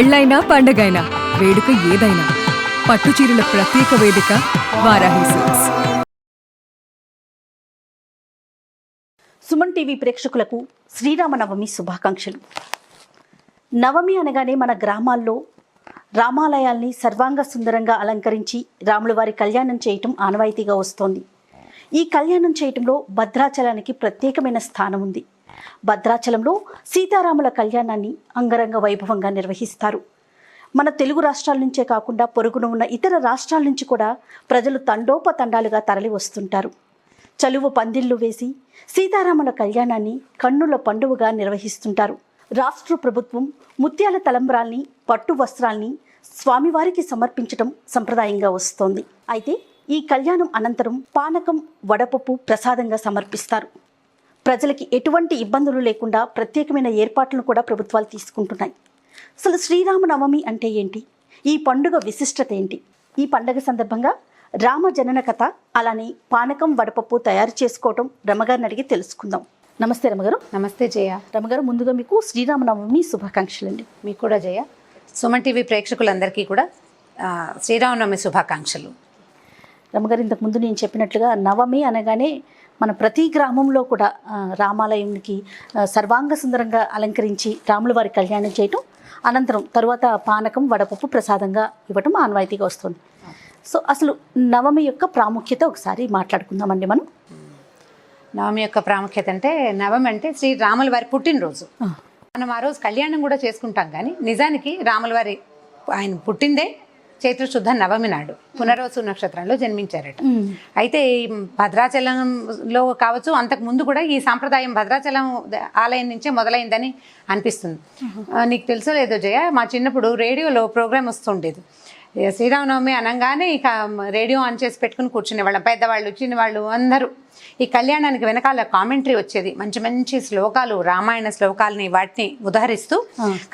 పెళ్ళైనా పండగైనా వేడుక ఏదైనా పట్టుచీరల ప్రత్యేక వేదిక వారాహి సిల్క్స్. సుమన్ టీవీ ప్రేక్షకులకు శ్రీరామనవమి శుభాకాంక్షలు. నవమి అనగానే మన గ్రామాల్లో రామాలయాల్ని సర్వాంగ సుందరంగా అలంకరించి రాములవారి కళ్యాణం చేయటం ఆనవాయితీగా వస్తోంది. ఈ కళ్యాణం చేయటంలో భద్రాచలానికి ప్రత్యేకమైన స్థానం ఉంది. భద్రాచలంలో సీతారాముల కళ్యాణాన్ని అంగరంగ వైభవంగా నిర్వహిస్తారు. మన తెలుగు రాష్ట్రాల నుంచే కాకుండా పొరుగున ఉన్న ఇతర రాష్ట్రాల నుంచి కూడా ప్రజలు తండోపతండాలుగా తరలి వస్తుంటారు. చలువ పందిళ్లు వేసి సీతారాముల కళ్యాణాన్ని కన్నుల పండువగా నిర్వహిస్తుంటారు. రాష్ట్ర ప్రభుత్వం ముత్యాల తలంబ్రాల్ని, పట్టు వస్త్రాల్ని స్వామివారికి సమర్పించడం సంప్రదాయంగా వస్తోంది. అయితే ఈ కళ్యాణం అనంతరం పానకం, వడపప్పు ప్రసాదంగా సమర్పిస్తారు. ప్రజలకి ఎటువంటి ఇబ్బందులు లేకుండా ప్రత్యేకమైన ఏర్పాట్లను కూడా ప్రభుత్వాలు తీసుకుంటున్నాయి. అసలు శ్రీరామనవమి అంటే ఏంటి? ఈ పండుగ విశిష్టత ఏంటి? ఈ పండుగ సందర్భంగా రామ జనన కథ, అలానే పానకం, వడపప్పు తయారు చేసుకోవటం రమగారిని అడిగి తెలుసుకుందాం. నమస్తే రమగారు. నమస్తే జయ. రమగారు, ముందుగా మీకు శ్రీరామనవమి శుభాకాంక్షలు అండి. మీకు కూడా జయ. సుమన్ టీవీ ప్రేక్షకులందరికీ కూడా శ్రీరామనవమి శుభాకాంక్షలు. రమగారు, ఇంతకుముందు నేను చెప్పినట్లుగా నవమి అనగానే మన ప్రతి గ్రామంలో కూడా రామాలయానికి సర్వాంగ సుందరంగా అలంకరించి రాముల వారి కళ్యాణం చేయటం, అనంతరం తరువాత పానకం, వడపప్పు ప్రసాదంగా ఇవ్వటం ఆనవాయితీగా వస్తుంది. సో అసలు నవమి యొక్క ప్రాముఖ్యత ఒకసారి మాట్లాడుకుందామండి మనం. నవమి యొక్క ప్రాముఖ్యత అంటే, నవమి అంటే శ్రీ రాముల వారి పుట్టినరోజు. మనం ఆ రోజు కళ్యాణం కూడా చేసుకుంటాం, కానీ నిజానికి రాముల వారి ఆయన పుట్టిందే చైత్రశుద్ధ నవమి నాడు పునర్వసు నక్షత్రంలో జన్మించారట. అయితే భద్రాచలంలో కావచ్చు, అంతకు ముందు కూడా ఈ సాంప్రదాయం భద్రాచలం ఆలయం నుంచే మొదలైందని అనిపిస్తుంది. నీకు తెలుసో లేదో జయ, మా చిన్నప్పుడు రేడియోలో ప్రోగ్రామ్ వస్తుండేది. శ్రీరామనవమి అనగానే ఇక రేడియో ఆన్ చేసి పెట్టుకుని కూర్చునేవాళ్ళం. పెద్దవాళ్ళు, చిన్నవాళ్ళు అందరూ. ఈ కళ్యాణానికి వెనకాల కామెంటరీ వచ్చేది. మంచి మంచి శ్లోకాలు, రామాయణ శ్లోకాలని వాటిని ఉదహరిస్తూ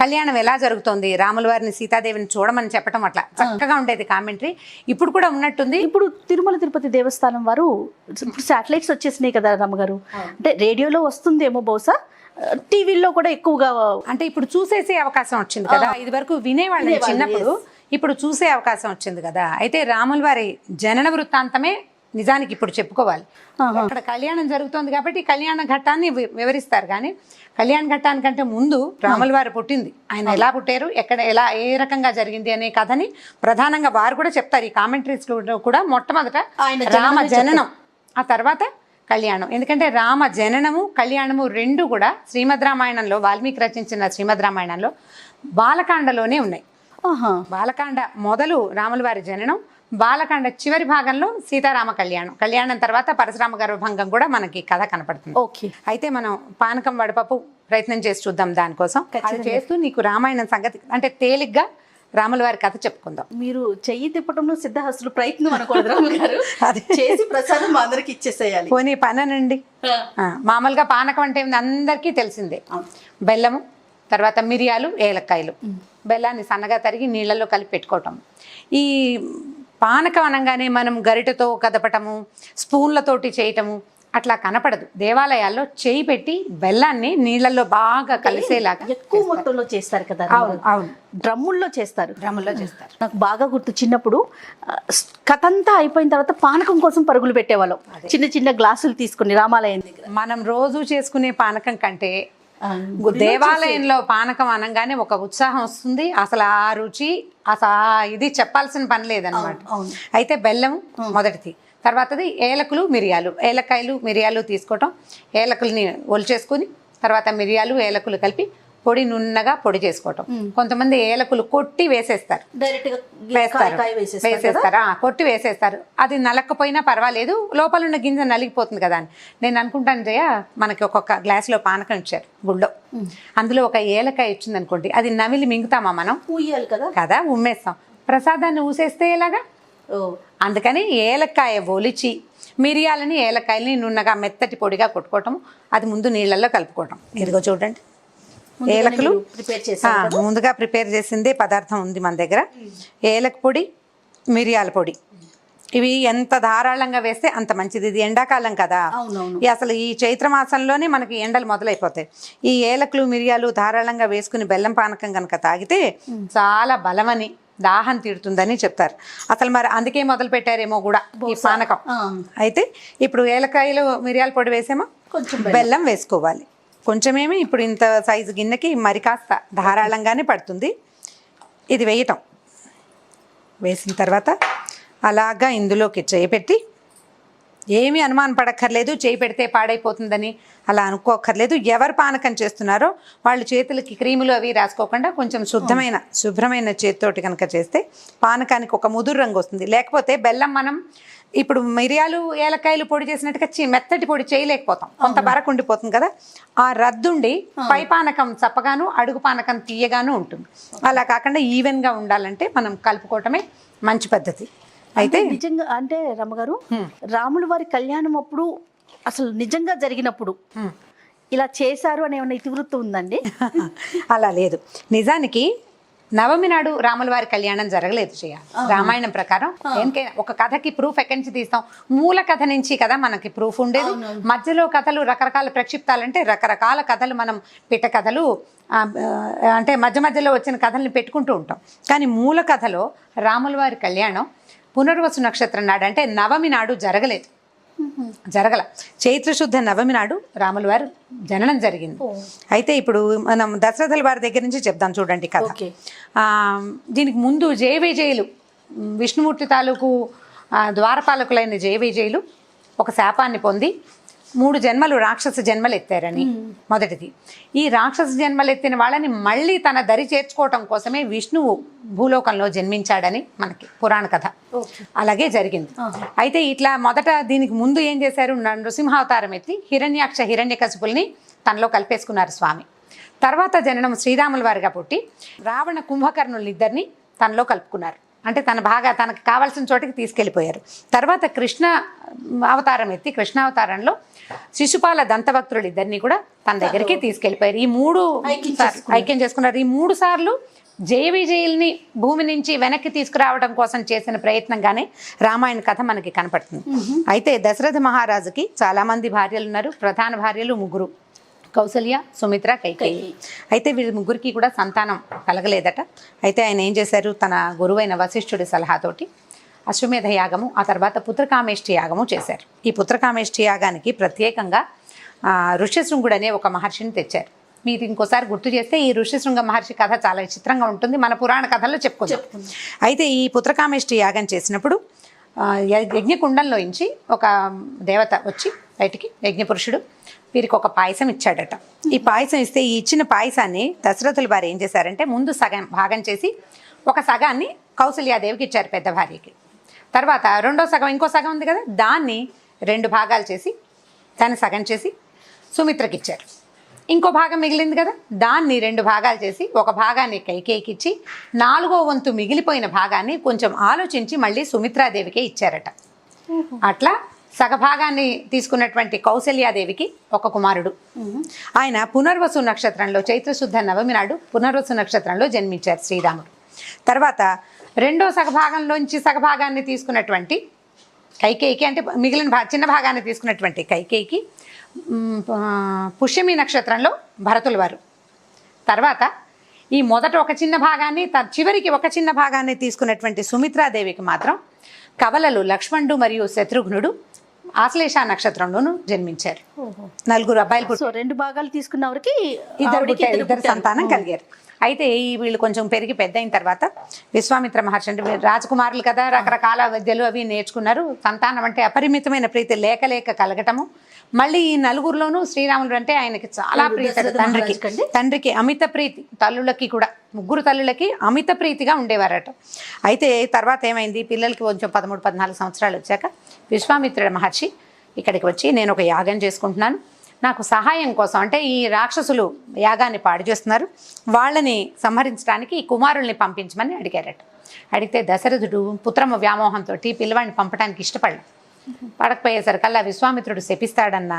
కళ్యాణం ఎలా జరుగుతోంది, రాముల వారిని, సీతాదేవిని చూడమని చెప్పడం, అట్లా చక్కగా ఉండేది కామెంటరీ. ఇప్పుడు కూడా ఉన్నట్టుంది. ఇప్పుడు తిరుమల తిరుపతి దేవస్థానం వారు ఇప్పుడు శాటిలైట్స్ వచ్చేసినాయి కదా రమ్మగారు, అంటే రేడియోలో వస్తుందేమో బహుశా, టీవీల్లో కూడా ఎక్కువగా అంటే ఇప్పుడు చూసేసే అవకాశం వచ్చింది కదా. ఇది వరకు వినేవాళ్ళని చిన్నప్పుడు, ఇప్పుడు చూసే అవకాశం వచ్చింది కదా. అయితే రాముల వారి జనన వృత్తాంతమే నిజానికి ఇప్పుడు చెప్పుకోవాలి. అక్కడ కళ్యాణం జరుగుతోంది కాబట్టి కళ్యాణ ఘట్టాన్ని వివరిస్తారు, కానీ కళ్యాణ ఘట్టానికంటే ముందు రాముల వారు పుట్టింది, ఆయన ఎలా పుట్టారు, ఎక్కడ ఎలా ఏ రకంగా జరిగింది అనే కథని ప్రధానంగా వారు కూడా చెప్తారు. ఈ కామెంటరీస్ కూడా మొట్టమొదట రామ జననం, ఆ తర్వాత కళ్యాణం. ఎందుకంటే రామ జననము, కళ్యాణము రెండు కూడా శ్రీమద్ రామాయణంలో, వాల్మీకి రచించిన శ్రీమద్ రామాయణంలో బాలకాండలోనే ఉన్నాయి. బాలకాండ మొదలు రాముల వారి జననం, బాలకాండ చివరి భాగంలో సీతారామ కళ్యాణం. కళ్యాణం తర్వాత పరశురామ గర్భభంగం కూడా మనకి కథ కనపడుతుంది. ఓకే. అయితే మనం పానకం, వడపప్పు ప్రయత్నం చేసి చూద్దాం. దానికోసం అది చేస్తూ నీకు రామాయణం సంగతి అంటే తేలిగ్గా రాముల వారి కథ చెప్పుకుందాం. మీరు చెయ్యి తిప్పటంలో సిద్ధహస్తులు ప్రయత్నం అనుకోదు రామగారు, అది చేసి ప్రసాదం మా అందరికి ఇచ్చేసేయాలి. పోనీ పనండి. మామూలుగా పానకం అంటే అందరికీ తెలిసిందే. బెల్లము, తర్వాత మిరియాలు, ఏలక్కాయలు. బెల్లాన్ని సన్నగా తరిగి నీళ్ళల్లో కలిపి పెట్టుకోవటం. ఈ పానకం అనగానే మనం గరిటెతో కదపటము, స్పూన్లతోటి చేయటము అట్లా కనపడదు. దేవాలయాల్లో చేయి పెట్టి బెల్లాన్ని నీళ్ళల్లో బాగా కలిసేలాగా ఎక్కువ మొత్తంలో చేస్తారు కదా. అవును, డ్రమ్ముల్లో చేస్తారు. నాకు బాగా గుర్తు, చిన్నప్పుడు కథ అంతా అయిపోయిన తర్వాత పానకం కోసం పరుగులు పెట్టేవాళ్ళం. చిన్న చిన్న గ్లాసులు తీసుకుని రామాలయం దగ్గర. మనం రోజు చేసుకునే పానకం కంటే దేవాలయంలో పానకం అనగానే ఒక ఉత్సాహం వస్తుంది. అసలు ఆ రుచి, అసలు ఇది చెప్పాల్సిన పని లేదనమాట. అయితే బెల్లం మొదటిది, తర్వాతది ఏలకులు, మిరియాలు. ఏలకాయలు, మిరియాలు తీసుకోవటం, ఏలకుల్ని ఒలిచేసుకుని తర్వాత మిరియాలు, ఏలకులు కలిపి పొడి నున్నగా పొడి చేసుకోవటం. కొంతమంది ఏలకులు కొట్టి వేసేస్తారు, కొట్టి వేసేస్తారు. అది నలక్కపోయినా పర్వాలేదు, లోపల ఉన్న గింజ నలిగిపోతుంది కదా అని నేను అనుకుంటాను. జయ, మనకి ఒక్కొక్క గ్లాసులో పానకం ఇచ్చారు గుళ్ళో, అందులో ఒక ఏలకాయ ఇచ్చింది అనుకోండి, అది నమిలి మింగుతామా మనం? ఊయాలి కదా కదా, ఉమ్మేస్తాం. ప్రసాదాన్ని ఊసేస్తే ఎలాగా? అందుకని ఏలకాయ ఒలిచి మిరియాలని, ఏలకాయలని నున్నగా మెత్తటి పొడిగా కొట్టుకోవటం, అది ముందు నీళ్ళల్లో కలుపుకోవటం. ఇదిగో చూడండి, ఏలకులు ముందుగా ప్రిపేర్ చేసిందే పదార్థం ఉంది మన దగ్గర. ఏలక పొడి, మిరియాల పొడి, ఇవి ఎంత ధారాళంగా వేస్తే అంత మంచిది. ఇది ఎండాకాలం కదా, అవునవును. అసలు ఈ చైత్ర మాసంలోనే మనకి ఎండలు మొదలైపోతాయి. ఈ ఏలకులు మిరియాలు ధారాళంగా వేసుకుని బెల్లం పానకం కనుక తాగితే చాలా బలమని, దాహం తీరుతుందని చెప్తారు. అసలు మరి అందుకే మొదలు పెట్టారేమో కూడా ఈ పానకం. అయితే ఇప్పుడు ఏలకాయలు మిరియాల పొడి వేసామో కొంచెం బెల్లం వేసుకోవాలి. కొంచెమేమి ఇప్పుడు ఇంత సైజు గిన్నెకి మరి కాస్త ధారాళంగానే పడుతుంది. ఇది వేయటం వేసిన తర్వాత అలాగా ఇందులోకి చేయి పెట్టి, ఏమీ అనుమానం పడక్కర్లేదు చేయి పెడితే పాడైపోతుందని అలా అనుకోక్కర్లేదు. ఎవరు పానకం చేస్తున్నారో వాళ్ళు చేతులకి క్రీములు అవి రాసుకోకుండా కొంచెం శుభ్రమైన చేతితోటి కనుక చేస్తే పానకానికి ఒక ముదురు రంగు వస్తుంది. లేకపోతే బెల్లం మనం ఇప్పుడు మిరియాలు ఏలకాయలు పొడి చేసినట్టుగా మెత్తటి పొడి చేయలేకపోతాం, కొంత బరకు ఉండిపోతుంది కదా. ఆ రద్దుండి పై పానకం చప్పగాను అడుగు పానకం తీయగాను ఉంటుంది. అలా కాకుండా ఈవెన్గా ఉండాలంటే మనం కలుపుకోవటమే మంచి పద్ధతి. అయితే నిజంగా అంటే రమ్మగారు, రాముల వారి కళ్యాణం అప్పుడు అసలు నిజంగా జరిగినప్పుడు ఇలా చేశారు అనే ఏమైనా ఇతివృత్తం ఉందండి? అలా లేదు. నిజానికి నవమి నాడు రాముల వారి కళ్యాణం జరగలేదు చేయాలి. రామాయణం ప్రకారం ఒక కథకి ప్రూఫ్ ఎక్కడి నుంచి తీస్తాం? మూల కథ నుంచి కదా మనకి ప్రూఫ్ ఉండేది. మధ్యలో కథలు రకరకాల ప్రక్షిప్తాలంటే రకరకాల కథలు, మనం పిట్ట కథలు అంటే మధ్యలో వచ్చిన కథల్ని పెట్టుకుంటూ ఉంటాం. కానీ మూల కథలో రాముల వారి కళ్యాణం పునర్వసు నక్షత్రం నాడు అంటే నవమి నాడు జరగల. చైత్రశుద్ధ నవమి నాడు రాముల వారు జననం జరిగింది. అయితే ఇప్పుడు మనం దశరథుల వారి దగ్గర నుంచి చెప్దాం చూడండి కథ. దీనికి ముందు జయ విజయులు, విష్ణుమూర్తి తాలూకు ద్వారపాలకులైన జయ విజయులు ఒక శాపాన్ని పొంది 3 జన్మలు రాక్షస జన్మలు ఎత్తారని. మొదటిది, ఈ రాక్షస జన్మలు ఎత్తిన వాళ్ళని మళ్ళీ తన దరి చేర్చుకోవటం కోసమే విష్ణువు భూలోకంలో జన్మించాడని మనకి పురాణ కథ. అలాగే జరిగింది. అయితే ఇట్లా మొదట దీనికి ముందు ఏం చేశారు? నృసింహావతారం ఎత్తి హిరణ్యకశిపుల్ని తనలో కలిపేసుకున్నారు స్వామి. తర్వాత జననం శ్రీరాముల వారిగా పుట్టి రావణ కుంభకర్ణులిద్దరిని తనలో కలుపుకున్నారు. అంటే తనకు కావాల్సిన చోటికి తీసుకెళ్ళిపోయారు. తర్వాత కృష్ణ అవతారం ఎత్తి కృష్ణావతారంలో శిశుపాల దంతభక్తులు ఇద్దరిని కూడా తన దగ్గరికి తీసుకెళ్ళిపోయారు. ఈ 3 ఐక్యం చేసుకున్నారు. ఈ 3 సార్లు జయ విజయుల్ని భూమి నుంచి వెనక్కి తీసుకురావడం కోసం చేసిన ప్రయత్నంగానే రామాయణ కథ మనకి కనపడుతుంది. అయితే దశరథ మహారాజుకి చాలా మంది భార్యలు ఉన్నారు. ప్రధాన భార్యలు 3: కౌసల్య, సుమిత్ర, కైకేయి. అయితే వీళ్ళ 3కి కూడా సంతానం కలగలేదట. అయితే ఆయన ఏం చేశారు? తన గురువైన వశిష్ఠుడి సలహాతోటి అశ్వమేధ యాగము, ఆ తర్వాత పుత్రకామేష్టి యాగము చేశారు. ఈ పుత్రకామేష్టి యాగానికి ప్రత్యేకంగా ఋష్యశృంగుడు అనే ఒక మహర్షిని తెచ్చారు. మీరు ఇంకోసారి గుర్తు చేస్తే ఈ ఋష్యశృంగ మహర్షి కథ చాలా విచిత్రంగా ఉంటుంది, మన పురాణ కథల్లో చెప్పుకుందాం. అయితే ఈ పుత్రకామేష్టి యాగం చేసినప్పుడు యజ్ఞకుండంలోంచి ఒక దేవత వచ్చి బయటికి, యజ్ఞపురుషుడు, వీరికి ఒక పాయసం ఇచ్చాడట. ఈ పాయసం ఇస్తే ఈ ఇచ్చిన పాయసాన్ని దశరథుల వారు ఏం చేశారంటే ముందు సగం భాగం చేసి ఒక సగాన్ని కౌసల్యాదేవికి ఇచ్చారు, పెద్ద భార్యకి. తర్వాత రెండో సగం, ఇంకో సగం ఉంది కదా, దాన్ని 2 భాగాలు చేసి దాన్ని సగం చేసి సుమిత్రకి ఇచ్చారు. ఇంకో భాగం మిగిలింది కదా, దాన్ని 2 భాగాలు చేసి ఒక భాగాన్ని కైకేయికి ఇచ్చి 4వ వంతు మిగిలిపోయిన భాగాన్ని కొంచెం ఆలోచించి మళ్ళీ సుమిత్రాదేవికే ఇచ్చారట. అట్లా సగభాగాన్ని తీసుకున్నటువంటి కౌసల్యాదేవికి ఒక కుమారుడు. ఆయన పునర్వసు నక్షత్రంలో చైత్రశుద్ధ నవమి నాడు పునర్వసు నక్షత్రంలో జన్మించారు శ్రీరాముడు. తర్వాత రెండో సగభాగంలోంచి సగభాగాన్ని తీసుకున్నటువంటి కైకేయికి, అంటే మిగిలిన చిన్న భాగాన్ని తీసుకున్నటువంటి కైకేయికి పుష్యమి నక్షత్రంలో భరతుల వారు. తర్వాత ఈ మొదట ఒక చిన్న భాగాన్ని, చివరికి ఒక చిన్న భాగాన్ని తీసుకున్నటువంటి సుమిత్రాదేవికి మాత్రం కవలలు లక్ష్మణుడు మరియు శత్రుఘ్నుడు ఆశ్లేష నక్షత్రంలోనూ జన్మించారు. 4 అబ్బాయిలు. 2 భాగాలు తీసుకున్న వారికి ఇద్దరు సంతానం కలిగారు. అయితే వీళ్ళు కొంచెం పెరిగి పెద్ద అయిన తర్వాత విశ్వామిత్ర మహర్షి, అంటే రాజకుమారులు కదా, రకరకాల విద్యలు అవి నేర్చుకున్నారు. సంతానం అంటే అపరిమితమైన ప్రీతి లేక కలగటము. మళ్ళీ ఈ 4గురిలోనూ శ్రీరాముడు అంటే ఆయనకి చాలా ప్రీతి. తండ్రికి అమిత ప్రీతి, తల్లులకి కూడా 3 తల్లులకి అమిత ప్రీతిగా ఉండేవారట. అయితే తర్వాత ఏమైంది, పిల్లలకి కొంచెం 13-14 సంవత్సరాలు వచ్చాక విశ్వామిత్రుడు మహర్షి ఇక్కడికి వచ్చి, నేను ఒక యాగం చేసుకుంటున్నాను, నాకు సహాయం కోసం, అంటే ఈ రాక్షసులు యాగాన్ని పాడు చేస్తున్నారు, వాళ్ళని సంహరించడానికి ఈ కుమారుల్ని పంపించమని అడిగారట. అడిగితే దశరథుడు పుత్రమ వ్యామోహంతో పిల్లవాడిని పంపడానికి పడకపోయేసరికల్లా విశ్వామిత్రుడు శపిస్తాడన్న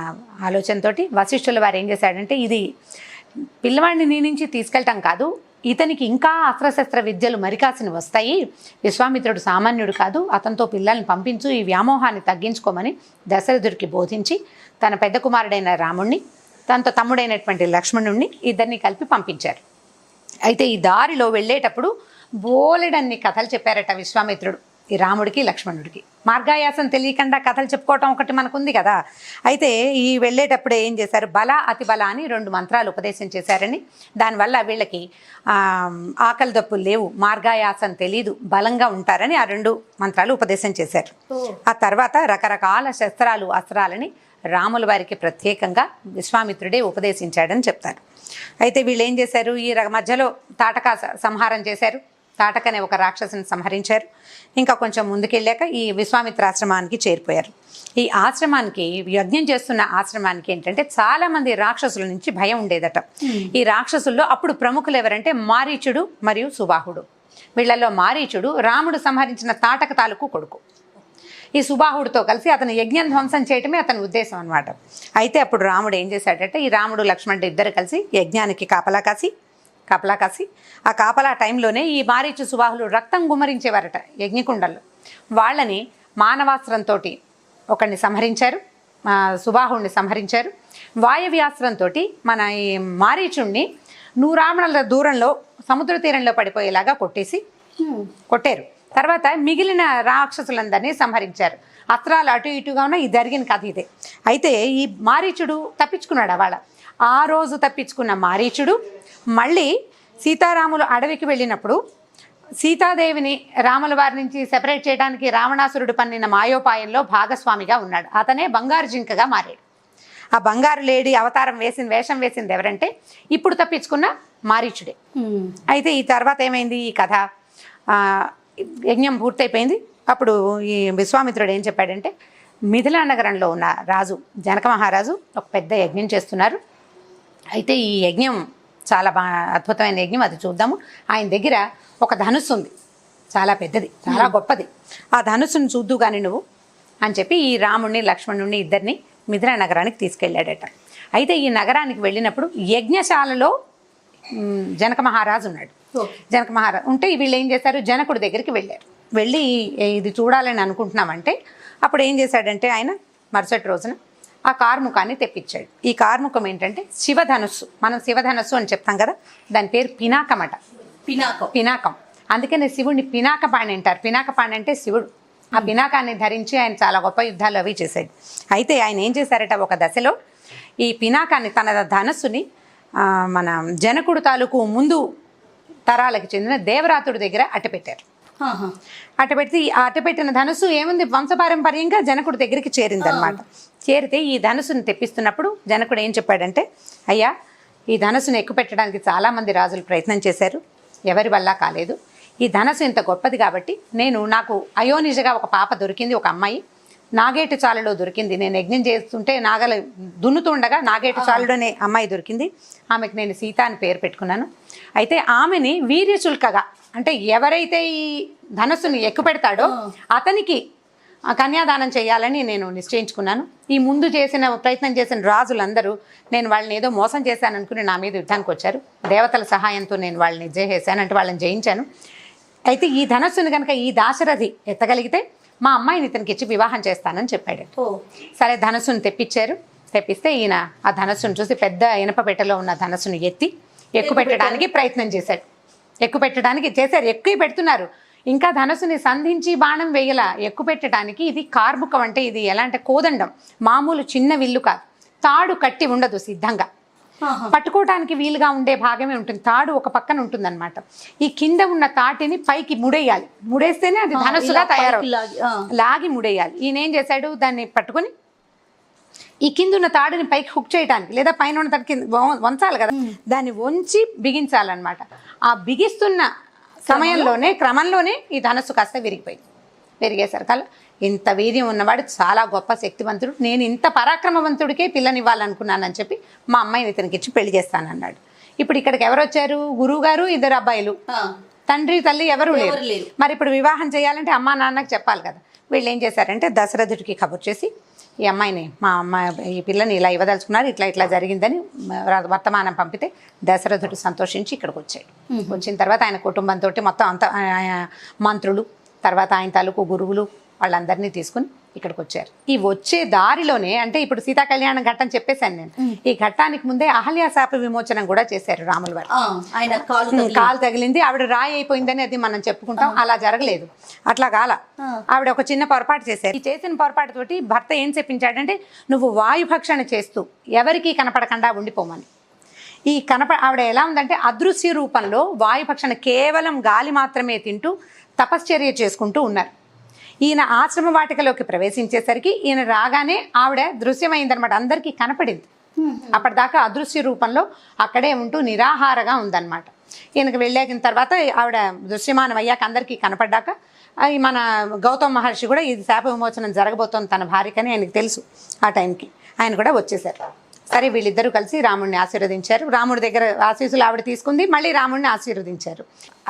ఆలోచనతోటి వశిష్ఠుల వారు ఏం చేశాడంటే, ఇది పిల్లవాడిని నీ నుంచి తీసుకెళ్ళటం కాదు, ఇతనికి ఇంకా అస్త్రశస్త్ర విద్యలు మరికాసిని వస్తాయి, విశ్వామిత్రుడు సామాన్యుడు కాదు, అతనితో పిల్లల్ని పంపించు, ఈ వ్యామోహాన్ని తగ్గించుకోమని దశరథుడికి బోధించి తన పెద్ద కుమారుడైన రాముణ్ణి తనతో తమ్ముడైనటువంటి లక్ష్మణుణ్ణి ఇద్దరిని కలిపి పంపించారు. అయితే ఈ దారిలో వెళ్ళేటప్పుడు బోలెడన్ని కథలు చెప్పారట విశ్వామిత్రుడు ఈ రాముడికి లక్ష్మణుడికి. మార్గాయాసం తెలియకుండా కథలు చెప్పుకోవటం ఒకటి మనకుంది కదా. అయితే ఈ వెళ్ళేటప్పుడు ఏం చేశారు, బల అతి బల అని 2 మంత్రాలు ఉపదేశం చేశారని, దానివల్ల వీళ్ళకి ఆకలి దప్పులు లేవు, మార్గాయాసం తెలీదు, బలంగా ఉంటారని ఆ 2 మంత్రాలు ఉపదేశం చేశారు. ఆ తర్వాత రకరకాల శస్త్రాలు అస్త్రాలని రాముల వారికి ప్రత్యేకంగా విశ్వామిత్రుడే ఉపదేశించాడని చెప్తారు. అయితే వీళ్ళు ఏం చేశారు, ఈ మధ్యలో తాటక సంహారం చేశారు, తాటకనే ఒక రాక్షసుని సంహరించారు. ఇంకా కొంచెం ముందుకెళ్ళాక ఈ విశ్వామిత్ర ఆశ్రమానికి చేరిపోయారు. ఈ ఆశ్రమానికి, యజ్ఞం చేస్తున్న ఆశ్రమానికి ఏంటంటే చాలామంది రాక్షసుల నుంచి భయం ఉండేదట. ఈ రాక్షసుల్లో అప్పుడు ప్రముఖులు ఎవరంటే మారీచుడు మరియు సుబాహుడు. వీళ్ళల్లో మారీచుడు రాముడు సంహరించిన తాటక తాలూకు కొడుకు. ఈ సుబాహుడితో కలిసి అతను యజ్ఞం ధ్వంసం చేయటమే అతని ఉద్దేశం అనమాట. అయితే అప్పుడు రాముడు ఏం చేశాడంటే, ఈ రాముడు లక్ష్మణుడు ఇద్దరు కలిసి యజ్ఞానికి కాపలా కాసి ఆ కాపలా టైంలోనే ఈ మారీచు సుబాహులు రక్తం గుమ్మరించేవారట యజ్ఞకుండల్లో. వాళ్ళని మానవాస్త్రంతో ఒకరిని సంహరించారు, సుబాహుడిని సంహరించారు. వాయవ్యాస్త్రంతో మన ఈ మారీచుణ్ణి 100 ఆమడల దూరంలో సముద్ర తీరంలో పడిపోయేలాగా కొట్టారు. తర్వాత మిగిలిన రాక్షసులందరినీ సంహరించారు. అస్త్రాలు అటు ఇటుగా ఉన్న ఈ జరిగిన కథ ఇదే. అయితే ఈ మారీచుడు తప్పించుకున్నాడు. ఆ రోజు తప్పించుకున్న మారీచుడు మళ్ళీ సీతారాములు అడవికి వెళ్ళినప్పుడు సీతాదేవిని రాముల వారి నుంచి సెపరేట్ చేయడానికి రావణాసురుడు పన్నిన మాయోపాయంలో భాగస్వామిగా ఉన్నాడు. అతనే బంగారు జింకగా మారాడు. ఆ బంగారు లేడీ అవతారం వేషం వేసింది ఎవరంటే ఇప్పుడు తప్పించుకున్న మారీచుడే. అయితే ఈ తర్వాత ఏమైంది, ఈ కథ యజ్ఞం పూర్తయిపోయింది. అప్పుడు ఈ విశ్వామిత్రుడు ఏం చెప్పాడంటే, మిథిలా నగరంలో ఉన్న రాజు జనక మహారాజు ఒక పెద్ద యజ్ఞం చేస్తున్నారు. అయితే ఈ యజ్ఞం చాలా అద్భుతమైన యజ్ఞం, అది చూద్దాము. ఆయన దగ్గర ఒక ధనుస్సు ఉంది, చాలా పెద్దది, చాలా గొప్పది. ఆ ధనుస్సును చూద్దు కానీ నువ్వు అని చెప్పి ఈ రాముణ్ణి లక్ష్మణుణ్ణి ఇద్దరిని మిథిలా నగరానికి తీసుకెళ్ళాడట. అయితే ఈ నగరానికి వెళ్ళినప్పుడు యజ్ఞశాలలో జనక మహారాజు ఉన్నాడు. జనక మహారాజు ఉంటే వీళ్ళు ఏం చేశారు, జనకుడి దగ్గరికి వెళ్ళారు. వెళ్ళి ఇది చూడాలని అనుకుంటున్నామంటే అప్పుడు ఏం చేశాడంటే ఆయన మరుసటి రోజున ఆ కార్ముకాన్ని తెప్పించాడు. ఈ కార్ముకం ఏంటంటే శివధనుస్సు. మనం శివధనుస్సు అని చెప్తాం కదా, దాని పేరు పినాకమట. పినాకం. అందుకనే శివుడిని పినాకపాణి అంటారు. పినాకపాణి అంటే శివుడు. ఆ పినాకాన్ని ధరించి ఆయన చాలా గొప్ప యుద్ధాలు అవి చేశాడు. అయితే ఆయన ఏం చేశారట, ఒక దశలో ఈ పినాకాన్ని తన ధనస్సుని మన జనకుడు తాలూకు ముందు తరాలకు చెందిన దేవరాతుడి దగ్గర అట్టపెట్టారు. అట్టపెడితే ఆ అట్టపెట్టిన ధనుసు ఏముంది, వంశపారంపర్యంగా జనకుడి దగ్గరికి చేరిందనమాట. చేరితే ఈ ధనుసుని తెప్పిస్తున్నప్పుడు జనకుడు ఏం చెప్పాడంటే, అయ్యా ఈ ధనుసుని ఎక్కుపెట్టడానికి చాలామంది రాజులు ప్రయత్నం చేశారు, ఎవరి వల్ల కాలేదు. ఈ ధనుసు ఇంత గొప్పది కాబట్టి నాకు అయోనిజగా ఒక పాప దొరికింది, ఒక అమ్మాయి నాగేటు చాలులో దొరికింది. నేను యజ్ఞం చేస్తుంటే నాగలు దున్నుతుండగా నాగేటు చాలుడు అనే అమ్మాయి దొరికింది. ఆమెకు నేను సీత అని పేరు పెట్టుకున్నాను. అయితే ఆమెని వీర్యశుల్కగా, అంటే ఎవరైతే ఈ ధనస్సుని ఎక్కుపెడతాడో అతనికి కన్యాదానం చేయాలని నేను నిశ్చయించుకున్నాను. ఈ ముందు ప్రయత్నం చేసిన రాజులందరూ నేను వాళ్ళని ఏదో మోసం చేశాను అనుకుని నా మీద యుద్ధానికి వచ్చారు. దేవతల సహాయంతో నేను వాళ్ళని జయించాను, అంటే వాళ్ళని జయించాను. అయితే ఈ ధనస్సుని కనుక ఈ దాశరథి ఎత్తగలిగితే మా అమ్మాయిని ఇతనికి ఇచ్చి వివాహం చేస్తానని చెప్పాడు. సరే ధనస్సును తెప్పిస్తే ఈయన ఆ ధనస్సును చూసి పెద్ద ఇనప పెట్టెలో ఉన్న ధనస్సును ఎక్కుపెట్టడానికి ప్రయత్నం చేశాడు. ఎక్కువ పెడుతున్నారు. ఇంకా ధనస్సుని సంధించి బాణం వేయలా. ఎక్కుపెట్టడానికి ఇది కార్ముకం, అంటే ఇది ఎలా అంటే కోదండం, మామూలు చిన్న విల్లు కాదు. తాడు కట్టి ఉండదు, సిద్ధంగా పట్టుకోవడానికి వీలుగా ఉండే భాగమే ఉంటుంది. తాడు ఒక పక్కన ఉంటుందన్నమాట. ఈ కింద ఉన్న తాటిని పైకి ముడేయాలి. ముడేస్తేనే అది ధనస్సుగా లాగి ముడేయాలి. ఈయన ఏం చేశాడు, దాన్ని పట్టుకొని ఈ కింద ఉన్న తాడుని పైకి హుక్ చేయడానికి, లేదా పైన ఉన్న తాడికి వంచాలి కదా, దాన్ని వంచి బిగించాలన్నమాట. ఆ బిగిస్తున్న సమయంలోనే క్రమంలోనే ఈ ధనస్సు కాస్త విరిగేసరికల్లా ఇంత వీర్యం ఉన్నవాడు చాలా గొప్ప శక్తివంతుడు, నేను ఇంత పరాక్రమవంతుడికే పిల్లనివ్వాలనుకున్నానని చెప్పి మా అమ్మాయిని ఇతనికి ఇచ్చి పెళ్లి చేస్తానన్నాడు. ఇప్పుడు ఇక్కడికి ఎవరు వచ్చారు, గురువు గారు, 2 అబ్బాయిలు, తండ్రి తల్లి ఎవరు లేరు. మరి ఇప్పుడు వివాహం చేయాలంటే అమ్మా నాన్నకు చెప్పాలి కదా. వీళ్ళు ఏం చేశారంటే దశరథుడికి కబుర్ చేసి ఈ అమ్మాయిని మా అమ్మాయి ఈ పిల్లని ఇలా ఇవ్వదలుచుకున్నారు, ఇట్లా ఇట్లా జరిగిందని వర్తమానం పంపితే దశరథుడు సంతోషించి ఇక్కడికి వచ్చాడు. వచ్చిన తర్వాత ఆయన కుటుంబంతో మొత్తం అంత మంత్రులు, తర్వాత ఆయన తాలూకు గురువులు వాళ్ళందరినీ తీసుకుని ఇక్కడికి వచ్చారు. ఈ వచ్చే దారిలోనే అంటే ఇప్పుడు సీతా కళ్యాణం ఘట్టం చెప్పేశాను నేను. ఈ ఘట్టానికి ముందే అహల్య శాప విమోచనం కూడా చేశారు రాముల వారు. ఆయన కాలు తగిలింది, ఆవిడ రాయి అయిపోయిందని అది మనం చెప్పుకుంటాం. అలా జరగలేదు, అట్లా కాల. ఆవిడ ఒక చిన్న పొరపాటు చేశారు. ఈ చేసిన పొరపాటు తోటి భర్త ఏం చెప్పించాడంటే, నువ్వు వాయుభక్షణ చేస్తూ ఎవరికీ కనపడకుండా ఉండిపోమని. ఈ ఆవిడ ఎలా ఉందంటే అదృశ్య రూపంలో వాయుభక్షణ కేవలం గాలి మాత్రమే తింటూ తపశ్చర్య చేసుకుంటూ ఉన్నారు. ఈయన ఆశ్రమ వాటికలోకి ప్రవేశించేసరికి ఈయన రాగానే ఆవిడ దృశ్యమైందనమాట, అందరికీ కనపడింది. అప్పటిదాకా అదృశ్య రూపంలో అక్కడే ఉంటూ నిరాహారగా ఉందన్నమాట. ఈయనకు వెళ్ళాకిన తర్వాత ఆవిడ దృశ్యమానం అయ్యాక అందరికీ కనపడ్డాక మన గౌతమ మహర్షి కూడా ఇది శాప విమోచనం జరగబోతోంది తన భార్యకని ఆయనకు తెలుసు. ఆ టైంకి ఆయన కూడా వచ్చేసారు. సరే వీళ్ళిద్దరూ కలిసి రాముడిని ఆశీర్వదించారు. రాముడి దగ్గర ఆశీస్సులు ఆవిడ తీసుకుంది, మళ్ళీ రాముడిని ఆశీర్వదించారు.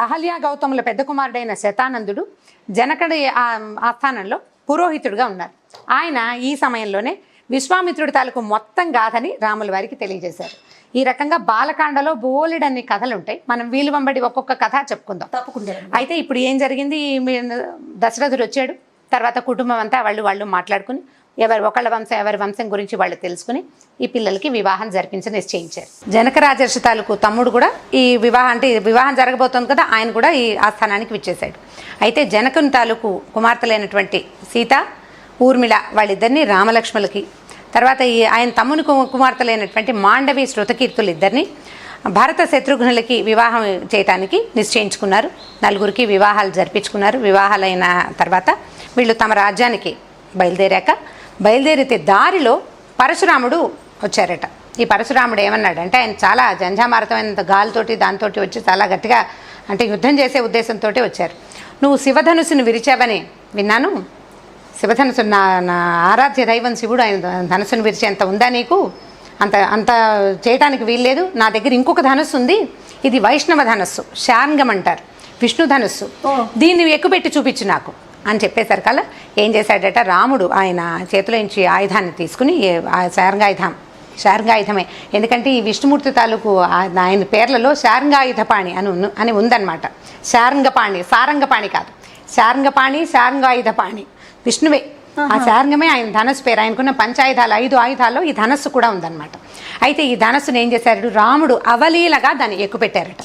అహల్య గౌతముల పెద్ద కుమారుడైన శతానందుడు జనకుడి ఆస్థానంలో పురోహితుడిగా ఉన్నారు. ఆయన ఈ సమయంలోనే విశ్వామిత్రుడి తాలూకు మొత్తం గాథని రాముల వారికి తెలియజేశారు. ఈ రకంగా బాలకాండలో బోలెడన్ని కథలు ఉంటాయి. మనం వీలు వెంబడి ఒక్కొక్క కథ చెప్పుకుందాం. తప్పకుండా. అయితే ఇప్పుడు ఏం జరిగింది, దశరథుడు వచ్చాడు. తర్వాత కుటుంబం అంతా వాళ్ళు మాట్లాడుకుని ఎవరి వంశం గురించి వాళ్ళు తెలుసుకుని ఈ పిల్లలకి వివాహం జరిపించి నిశ్చయించారు. జనక రాజర్షి తాలూకు తమ్ముడు కూడా ఈ వివాహం జరగబోతోంది కదా, ఆయన కూడా ఈ ఆస్థానానికి విచ్చేశాడు. అయితే జనకుని తాలూకు కుమార్తెలైనటువంటి సీత, ఊర్మిళ వాళ్ళిద్దరిని రామలక్ష్మణులకి, తర్వాత ఆయన తమ్ముని కుమార్తెలైనటువంటి మాండవి శృతకీర్తులు ఇద్దరిని భరత శత్రుఘ్నులకి వివాహం చేయటానికి నిశ్చయించుకున్నారు. నలుగురికి వివాహాలు జరిపించుకున్నారు. వివాహాలైన తర్వాత వీళ్ళు తమ రాజ్యానికి బయలుదేరితే దారిలో పరశురాముడు వచ్చారట. ఈ పరశురాముడు ఏమన్నాడంటే, ఆయన చాలా జంఝామారతమైన గాలితోటి దాంతోటి వచ్చి చాలా గట్టిగా అంటే యుద్ధం చేసే ఉద్దేశంతో వచ్చారు. నువ్వు శివధనుసును విరిచావని విన్నాను. శివధనుసు నా ఆరాధ్య దైవం శివుడు, ఆయన ధనుసును విరిచేంత ఉందా నీకు? అంత చేయటానికి వీల్లేదు. నా దగ్గర ఇంకొక ధనుస్సు ఉంది, ఇది వైష్ణవ ధనస్సు, శార్ంగం అంటారు, విష్ణు ధనుస్సు, దీన్ని ఎక్కుపెట్టి చూపించు నాకు అని చెప్పేసరికల్లా ఏం చేశాడట, రాముడు ఆయన చేతిలోంచి ఆయుధాన్ని తీసుకుని శార్ంగాయుధమే, ఎందుకంటే ఈ విష్ణుమూర్తి తాలూకు ఆయన పేర్లలో శార్ంగాయుధపాణి అని ఉందన్నమాట. సారంగపాణి కాదు, శార్ంగాయుధపాణి విష్ణువే. ఆ శార్ంగమే ఆయన ధనస్సు పేరు. ఆయనకున్న 5 ఆయుధాల్లో ఈ ధనస్సు కూడా ఉందన్నమాట. అయితే ఈ ధనస్సును ఏం చేశాడు, రాముడు అవలీలగా దాన్ని ఎక్కుపెట్టారట.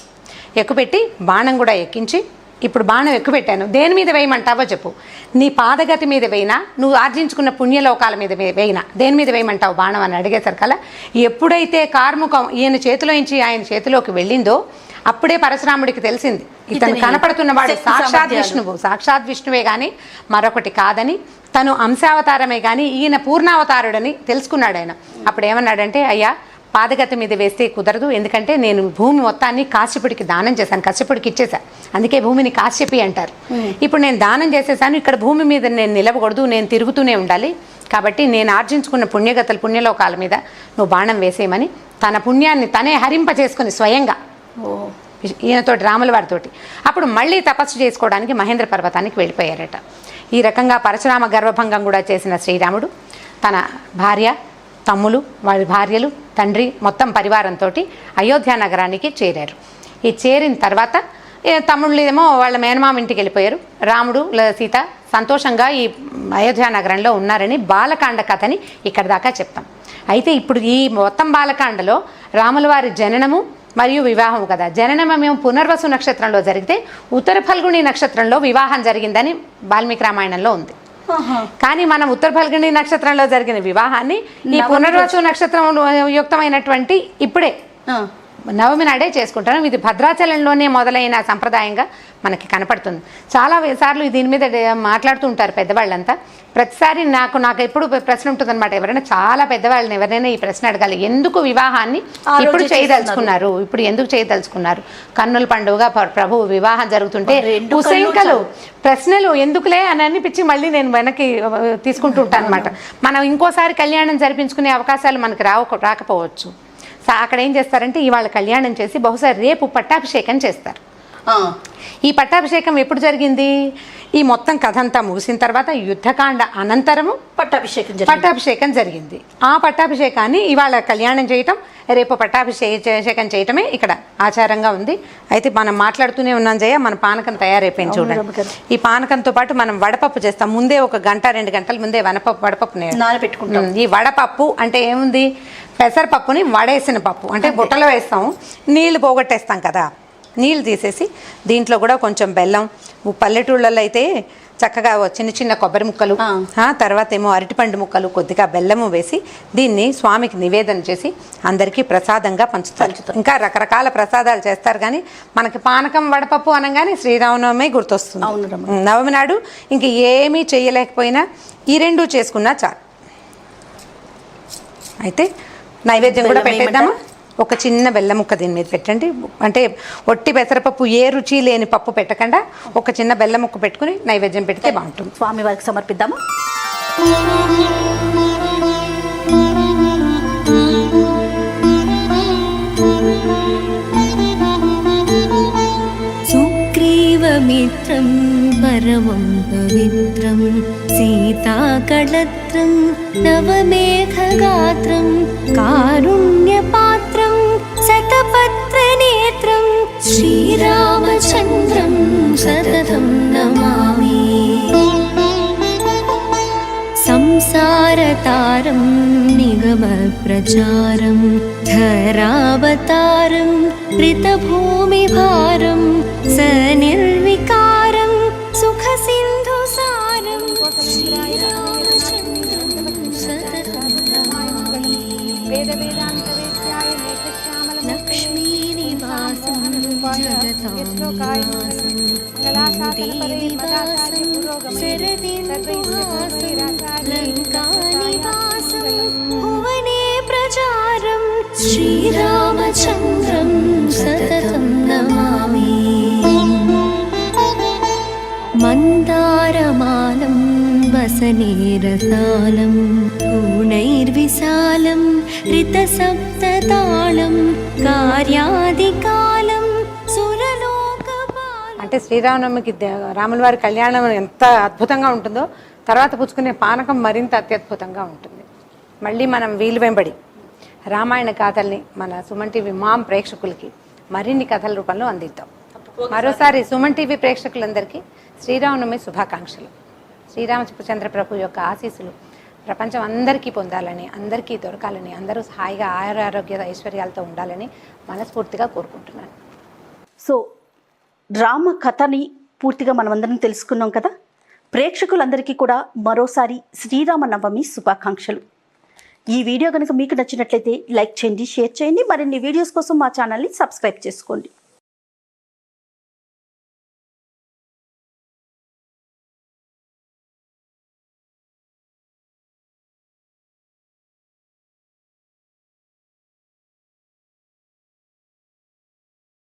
ఎక్కుపెట్టి బాణం కూడా ఎక్కించి, ఇప్పుడు బాణం ఎక్కుపెట్టాను, దేని మీద వేయమంటావో చెప్పు, నీ పాదగతి మీద వేయినా, నువ్వు ఆర్జించుకున్న పుణ్యలోకాల మీద వేయినా, దేని మీద వేయమంటావు బాణం అని అడిగేసరికల్లా ఎప్పుడైతే కార్ముకం ఈయన చేతిలోంచి ఆయన చేతిలోకి వెళ్ళిందో అప్పుడే పరశురాముడికి తెలిసింది ఇతను కనపడుతున్నవాడు సాక్షాత్ విష్ణువే కానీ మరొకటి కాదని, తను అంశావతారమే కానీ ఈయన పూర్ణావతారుడని తెలుసుకున్నాడు ఆయన. అప్పుడు ఏమన్నాడంటే, అయ్యా పాదగతి మీద వేస్తే కుదరదు, ఎందుకంటే నేను భూమి మొత్తాన్ని కాశ్యపుడికి దానం చేశాను, కశ్యపుడికి ఇచ్చేశాను, అందుకే భూమిని కాశ్యపి అంటారు. ఇప్పుడు నేను దానం చేసేసాను, ఇక్కడ భూమి మీద నేను నిలవకూడదు, నేను తిరుగుతూనే ఉండాలి, కాబట్టి నేను ఆర్జించుకున్న పుణ్యలోకాల మీద నువ్వు బాణం వేసేయమని తన పుణ్యాన్ని తనే హరింపచేసుకుని స్వయంగా ఈయనతోటి రాముల వారితోటి అప్పుడు మళ్ళీ తపస్సు చేసుకోవడానికి మహేంద్ర పర్వతానికి వెళ్ళిపోయారట. ఈ రకంగా పరశురామ గర్వభంగం కూడా చేసిన శ్రీరాముడు తన భార్య, తమ్ములు, వారి భార్యలు, తండ్రి మొత్తం పరివారంతో అయోధ్య నగరానికి చేరారు. ఈ చేరిన తర్వాత తమ్ముళ్ళు ఏమో వాళ్ళ మేనమామ ఇంటికి వెళ్ళిపోయారు. రాముడు, సీత సంతోషంగా ఈ అయోధ్య నగరంలో ఉన్నారని బాలకాండ కథని ఇక్కడ దాకా చెప్తాం. అయితే ఇప్పుడు ఈ మొత్తం బాలకాండలో రాముల వారి జననము మరియు వివాహం కదా. జననమేమో పునర్వసు నక్షత్రంలో జరిగితే ఉత్తర ఫల్గుణి నక్షత్రంలో వివాహం జరిగిందని వాల్మీకి రామాయణంలో ఉంది. కానీ మనం ఉత్తర ఫల్గుణి నక్షత్రంలో జరిగిన వివాహాన్ని ఈ పునర్వసు నక్షత్రం యుక్తమైనటువంటి ఇప్పుడే నవమి నాడే చేసుకుంటాం. ఇది భద్రాచలంలోనే మొదలైన సంప్రదాయంగా మనకి కనపడుతుంది. చాలా సార్లు దీని మీద మాట్లాడుతూ ఉంటారు పెద్దవాళ్ళంతా. ప్రతిసారి నాకు ఎప్పుడు ప్రశ్న ఉంటుందన్నమాట, ఎవరైనా చాలా పెద్దవాళ్ళని ఎవరైనా ఈ ప్రశ్న అడగాలి, ఎందుకు వివాహాన్ని ఇప్పుడు చేయదలుచుకున్నారు, ఇప్పుడు ఎందుకు చేయదలుచుకున్నారు, కన్నుల పండుగ ప్రభు వివాహం జరుగుతుంటే ఉసంకలు ప్రశ్నలు ఎందుకులే అని అనిపించి మళ్ళీ నేను వెనక్కి తీసుకుంటూ ఉంటాను అనమాట. మనం ఇంకోసారి కళ్యాణం జరిపించుకునే అవకాశాలు మనకు రాకపోవచ్చు. అక్కడ ఏం చేస్తారంటే ఇవాళ కళ్యాణం చేసి బహుశా రేపు పట్టాభిషేకం చేస్తారు. ఈ పట్టాభిషేకం ఎప్పుడు జరిగింది? ఈ మొత్తం కథ అంతా ముగిసిన తర్వాత యుద్ధకాండ అనంతరము పట్టాభిషేకం జరిగింది. ఆ పట్టాభిషేకాన్ని ఇవాళ కళ్యాణం చేయటం, రేపు పట్టాభిషేకం చేయటమే ఇక్కడ ఆచారంగా ఉంది. అయితే మనం మాట్లాడుతూనే ఉన్నాం జయ, మన పానకం తయారైపోయింది చూడండి. ఈ పానకంతో పాటు మనం వడపప్పు చేస్తాం. ముందే 1 గంట 2 గంటల ముందే వడపప్పు నానబెట్టుకుంటాం. ఈ వడపప్పు అంటే ఏముంది, పెసరపప్పుని వడేసిన పప్పు అంటే బుట్టలో వేస్తాం, నీళ్లు పోగొట్టేస్తాం కదా, నీళ్ళు తీసేసి దీంట్లో కూడా కొంచెం బెల్లం, పల్లెటూళ్ళల్లో అయితే చక్కగా చిన్న చిన్న కొబ్బరి ముక్కలు, తర్వాత ఏమో అరటిపండు ముక్కలు, కొద్దిగా బెల్లము వేసి దీన్ని స్వామికి నివేదన చేసి అందరికీ ప్రసాదంగా పంచుతారు. ఇంకా రకరకాల ప్రసాదాలు చేస్తారు, కానీ మనకి పానకం వడపప్పు అనగానే శ్రీరామనవమి గుర్తొస్తుంది. నవమి నాడు ఇంక ఏమీ చేయలేకపోయినా ఈ 2 చేసుకున్నా చాలు. అయితే నైవేద్యం కూడా పెట్టేద్దామా? ఒక చిన్న బెల్లం ముక్క దీని మీద పెట్టండి. అంటే ఒట్టి పెసరపప్పు ఏ రుచి లేని పప్పు పెట్టకుండా ఒక చిన్న బెల్లం ముక్క పెట్టుకుని నైవేద్యం పెడితే బాగుంటుంది. స్వామి వారికి సమర్పిద్దామా? సుగ్రీవమిత్రం పరమం పవిత్రం సీతాకళత్రం నవమేఘగాత్రం కారుణ్యపాత్రం శతపత్రనేత్రం శ్రీరామచంద్రం సతతం నమామి. సంసారతారం నిగమప్రచారం ధరావతారం ऋतभूमिभारं सनिर्विकारं सुखसिन्धुसारं श्रीरामचन्द्रं सततं नमामि. लक्ष्मीनिवासं जगतां निवासं देवीवासं शरदिन्दुहासं लङ्कानिवासं भुवने प्रचारं श्रीरामचन्द्रं सततं नमामि. मन्दारमालं वसनेरसालं पूर्णैर्विशालं ऋतसप्ततालं कार्यादिकालं सुरलोकपालं. అంటే శ్రీరామనవమికి రాముల వారి కళ్యాణం ఎంత అద్భుతంగా ఉంటుందో తర్వాత పుచ్చుకునే పానకం మరింత అత్యద్భుతంగా ఉంటుంది. మళ్ళీ మనం వీలు వెంబడి రామాయణ గాథల్ని మన సుమన్ టీవీ మామ్ ప్రేక్షకులకి మరిన్ని కథల రూపంలో అందిద్దాం. మరోసారి సుమన్ టీవీ ప్రేక్షకులందరికీ శ్రీరామనవమి శుభాకాంక్షలు. శ్రీరామచంద్ర ప్రభు యొక్క ఆశీస్సులు ప్రపంచం అందరికీ పొందాలని, అందరికీ దొరకాలని, అందరూ హాయిగా ఆరోగ్య ఐశ్వర్యాలతో ఉండాలని మనస్ఫూర్తిగా కోరుకుంటున్నాను. సో రామ కథని పూర్తిగా మనమందరం తెలుసుకున్నాం కదా. ప్రేక్షకులందరికీ కూడా మరోసారి శ్రీరామనవమి శుభాకాంక్షలు. ఈ వీడియో కనుక మీకు నచ్చినట్లయితే లైక్ చేయండి, షేర్ చేయండి. మరిన్ని వీడియోస్ కోసం మా ఛానల్ని సబ్స్క్రైబ్ చేసుకోండి.